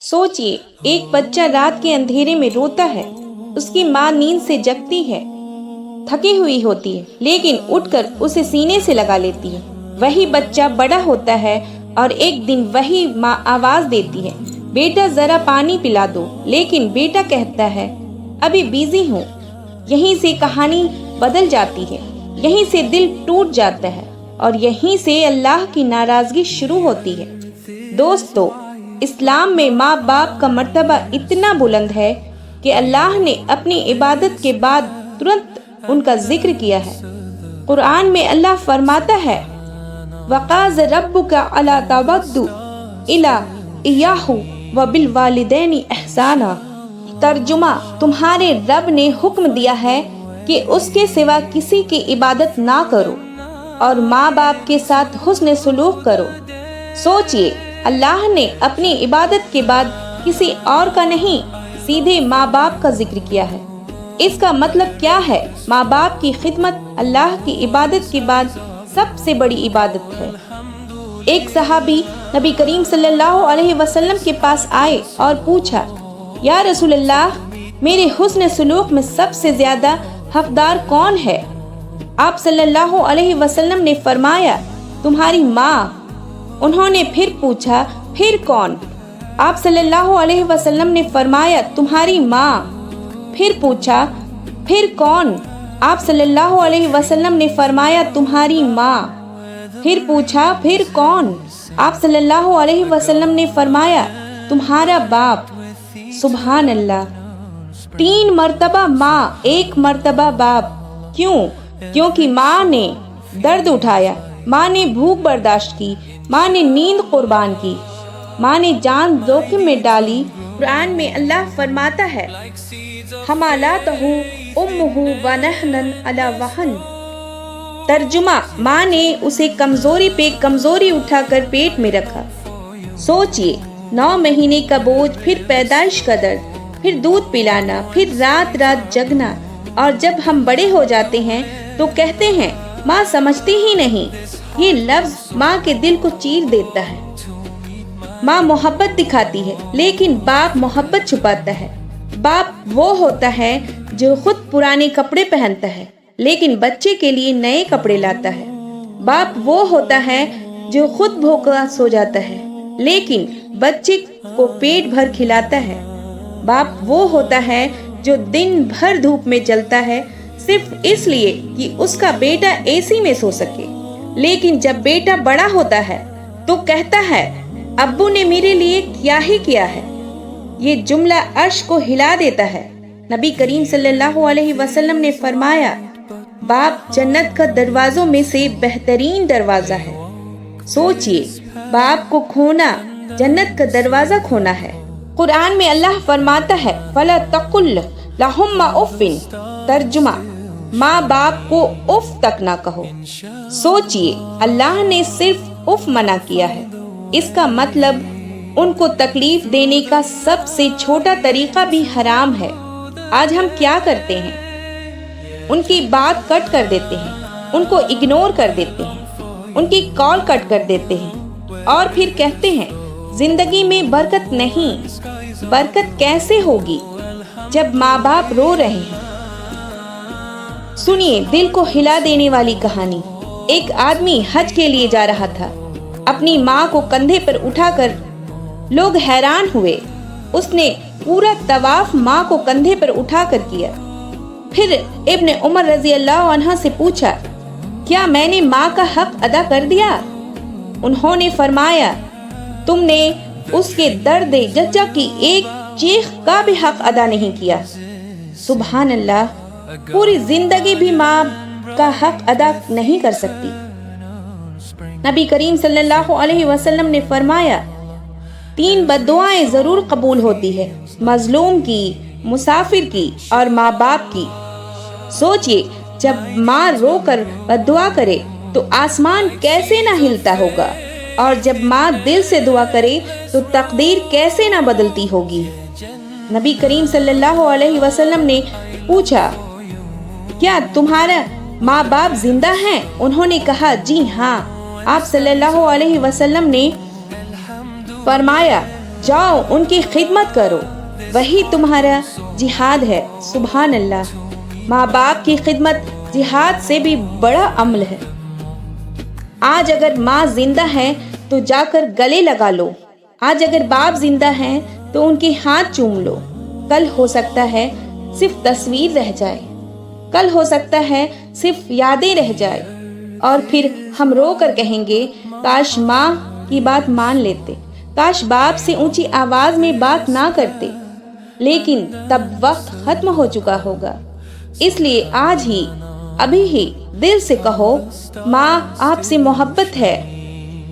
सोचिए, एक बच्चा रात के अंधेरे में रोता है। उसकी माँ नींद से जगती है, थकी हुई होती है, लेकिन उठकर उसे सीने से लगा लेती है। वही बच्चा बड़ा होता है और एक दिन वही माँ आवाज देती है, बेटा जरा पानी पिला दो, लेकिन बेटा कहता है, अभी बिजी हूँ। यहीं से कहानी बदल जाती है, यहीं से दिल टूट जाता है और यहीं से अल्लाह की नाराजगी शुरू होती है। दोस्तों, इस्लाम में माँ बाप का मर्तबा इतना बुलंद है कि अल्लाह ने अपनी इबादत के बाद तुरंत उनका जिक्र किया है। कुरान में अल्लाह फरमाता है, वक़ाज़ रब्बुका अला तअब्दु इला इय्याहु व बिल वालिदैनि इहसाना। तर्जुमा, तुम्हारे रब ने हुक्म दिया है कि उसके सिवा किसी की इबादत ना करो और माँ बाप के साथ हुस्न सुलूक करो। सोचिए, अल्लाह ने अपनी इबादत के बाद किसी और का नहीं, सीधे माँ बाप का जिक्र किया है। इसका मतलब क्या है? माँ बाप की खिदमत अल्लाह की इबादत के बाद सबसे बड़ी इबादत है। एक सहाबी नबी करीम सल्लल्लाहु अलैहि वसल्लम के पास आए और पूछा, या रसूल अल्लाह, मेरे हुस्न सुलूक में सबसे ज्यादा हकदार कौन है? आप सल्लल्लाहु अलैहि वसल्लम ने फरमाया, तुम्हारी माँ। उन्होंने फिर पूछा, फिर कौन? आप सल्लल्लाहु अलैहि वसल्लम ने फरमाया, तुम्हारी माँ। फिर पूछा, फिर कौन? आप सल्लल्लाहु अलैहि वसल्लम ने फरमाया, तुम्हारी माँ। फिर पूछा, फिर कौन? आप सल्लल्लाहु अलैहि वसल्लम ने फरमाया, तुम्हारा बाप। सुभान अल्लाह, 3 मर्तबा माँ, 1 मर्तबा बाप। क्यों? क्योंकि माँ ने दर्द उठाया, माँ ने भूख बर्दाश्त की, माँ ने नींद कुर्बान की, माँ ने जान जोखिम में डाली। कुरान में अल्लाह फरमाता है, हमालातहु उम्मुहु वनहनन अला वहन। तर्जुमा, माँ ने उसे कमजोरी पे कमजोरी उठाकर पेट में रखा। सोचिए, 9 महीने का बोझ, फिर पैदाइश का दर्द, फिर दूध पिलाना, फिर रात रात जगना, और जब हम बड़े हो जाते हैं तो कहते हैं, माँ समझती ही नहीं। ये लफ्ज माँ के दिल को चीर देता है। माँ मोहब्बत दिखाती है, लेकिन बाप मोहब्बत छुपाता है। बाप वो होता है जो खुद पुराने कपड़े पहनता है, लेकिन बच्चे के लिए नए कपड़े लाता है। बाप वो होता है जो खुद भूखा सो जाता है, लेकिन बच्चे को पेट भर खिलाता है। बाप वो होता है जो दिन भर धूप में जलता है, सिर्फ इसलिए कि उसका बेटा एसी में सो सके, लेकिन जब बेटा बड़ा होता है तो कहता है, अब्बू ने मेरे लिए क्या ही किया है। ये जुमला अर्श को हिला देता है। नबी करीम सल्लल्लाहु अलैहि वसल्लम ने फरमाया, बाप जन्नत का दरवाजों में से बेहतरीन दरवाजा है। सोचिए, बाप को खोना जन्नत का दरवाजा खोना है। कुरान में अल्लाह फरमाता है, फला तकुल लहुम्मा उफ़्फ़िन। तर्जुमा, माँ बाप को उफ तक ना कहो। सोचिए, अल्लाह ने सिर्फ उफ मना किया है। इसका मतलब उनको तकलीफ देने का सबसे छोटा तरीका भी हराम है। आज हम क्या करते हैं? उनकी बात कट कर देते हैं, उनको इग्नोर कर देते हैं, उनकी कॉल कट कर देते हैं और फिर कहते हैं, जिंदगी में बरकत नहीं। बरकत कैसे होगी जब माँ बाप रो रहे हैं? सुनिए दिल को हिला देने वाली कहानी। एक आदमी हज के लिए जा रहा था। अपनी माँ को कंधे पर उठाकर लोग हैरान हुए। उसने पूरा तवाफ माँ को कंधे पर उठाकर किया। फिर इब्न उमर रजी अल्लाह अन्हा से पूछा, क्या मैंने माँ का हक अदा कर दिया? उन्होंने फरमाया, तुमने उसके दर्द जज्जा की एक चीख का भी हक अदा नहीं किया। सुभान अल्लाह, पूरी जिंदगी भी माँ का हक अदा नहीं कर सकती। नबी करीम सल्लल्लाहु अलैहि वसल्लम ने फरमाया, 3 बद्दुआएं जरूर कबूल होती है, मजलूम की, मुसाफिर की और माँ बाप की। सोचिए, जब माँ रो कर बद्दुआ करे तो आसमान कैसे ना हिलता होगा, और जब माँ दिल से दुआ करे तो तकदीर कैसे ना बदलती होगी। नबी करीम सल्लल्लाहु अलैहि वसल्लम ने पूछा, क्या तुम्हारा माँ बाप जिंदा हैं? उन्होंने कहा, जी हाँ। आप सल्लल्लाहु अलैहि वसल्लम ने फरमाया, جاؤ ان کی خدمت کرو، وہی تمہارا جہاد ہے۔ سبحان اللہ، ماں باپ کی خدمت جہاد سے بھی بڑا عمل ہے۔ آج اگر ماں زندہ ہے تو جا کر گلے لگا لو، آج اگر باپ زندہ ہیں تو ان کے ہاتھ چوم لو۔ کل ہو سکتا ہے صرف تصویر رہ جائے، کل ہو سکتا ہے صرف یادیں رہ جائے، اور پھر ہم رو کر کہیں گے کاش ماں کی بات مان لیتے، کاش باپ سے اونچی آواز میں بات نہ کرتے، لیکن تب وقت ختم ہو چکا ہوگا۔ اس لیے آج ہی، ابھی ہی دل سے کہو ماں آپ سے محبت ہے،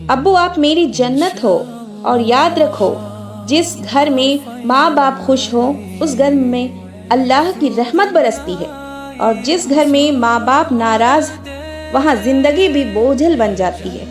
ابو آپ میری جنت ہو، اور یاد رکھو جس گھر میں ماں باپ خوش ہو اس گھر میں اللہ کی رحمت برستی ہے، اور جس گھر میں ماں باپ ناراض وہاں زندگی بھی بوجھل بن جاتی ہے۔